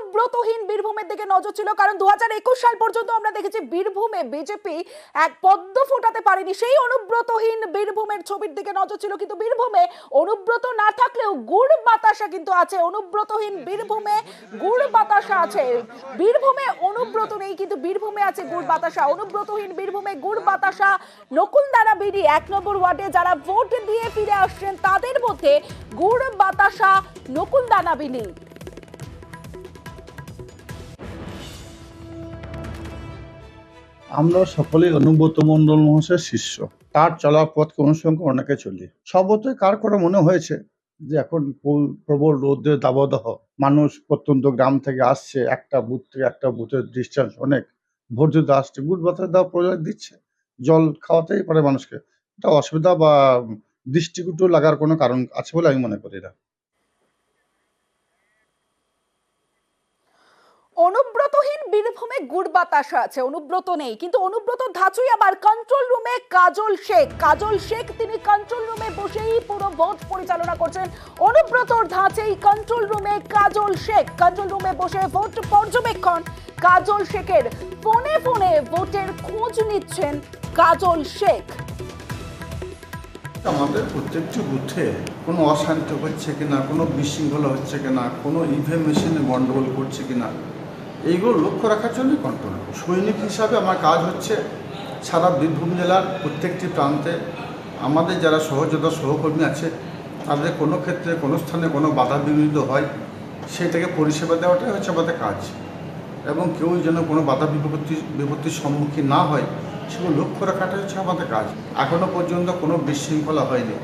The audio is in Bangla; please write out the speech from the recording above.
অনুব্রতহীন বীরভূমের দিকে নজর ছিল, কারণ 2021 সাল পর্যন্ত আমরা দেখেছি বীরভূমে বিজেপি এক পদ্ম ফোটাতে পারেনি। সেই অনুব্রতহীন বীরভূমের ছবির দিকে নজর ছিল, কিন্তু বীরভূমে অনুব্রত না থাকলেও গুড় বাতাসা কিন্তু আছে। অনুব্রতহীন বীরভূমে গুড় বাতাসা আছে। বীরভূমে অনুব্রত নেই, কিন্তু বীরভূমে আছে গুড় বাতাসা। অনুব্রতহীন বীরভূমে গুড় বাতাসা। নকুলদানা বিডি 1 নম্বর ওয়ার্ডে যারা ভোট দিয়ে ফিরে আসছেন তাদের মধ্যে গুড় বাতাসা, নকুলদানা বিডি। আমরা সকলেই অনুব্রত মণ্ডল মহাশয়ের শিষ্য। তার চলার পথকে অনুসরণ করে অনেকে চলি। সর্বতই কার করে মনে হয়েছে যে এখন প্রবল রৌদ্রের দাবদাহ, মানুষ প্রত্যন্ত গ্রাম থেকে আসছে, একটা বুথ থেকে একটা বুথের ডিস্টেন্স অনেক, ভোট দিতে আসছে, গুড় বাতাস দেওয়া প্রয়োজন দিচ্ছে, জল খাওয়াতেই পারে মানুষকে। এটা অসুবিধা বা দৃষ্টিকটু লাগার কোনো কারণ আছে বলে আমি মনে করি না। অনুব্রতহীন বীরভূমে গুড় বাতাসা আছে, অনুব্রত নেই, কিন্তু অনুব্রত ধাঁচুই আবার কন্ট্রোল রুমে কাজল শেখ। কাজল শেখ তিনি কন্ট্রোল রুমে বসেই পুরো ভোট পরিচালনা করছেন। অনুব্রতর ধাঁচেই কন্ট্রোল রুমে কাজল শেখ। কন্ট্রোল রুমে বসে ভোট পর্যবেক্ষণ কাজল শেখের। ফোনে ফোনে ভোটের খোঁজ নিচ্ছেন কাজল শেখ। আমাদের প্রত্যেকটি বুথে কোনো অশান্তি হচ্ছে কিনা, কোনো বিশৃঙ্খলা হচ্ছে কিনা, কোনো ইভিএম মেশিনে গন্ডগোল করছে কিনা, এইগুলো লক্ষ্য রাখার জন্যই কন্ট্রোল। সৈনিক হিসাবে আমার কাজ হচ্ছে সারা বীরভূম জেলার প্রত্যেকটি প্রান্তে আমাদের যারা সহযোদ্ধা সহকর্মী আছে তাদের কোনো ক্ষেত্রে কোনো স্থানে কোনো বাধা বিঘ্নিত হয় সেটাকে পরিষেবা দেওয়াটাই হচ্ছে আমাদের কাজ, এবং কেউ যেন কোনো বাধা বিপত্তির সম্মুখীন না হয় সেগুলো লক্ষ্য রাখাটাই হচ্ছে আমাদের কাজ। এখনও পর্যন্ত কোনো বিশৃঙ্খলা হয়নি।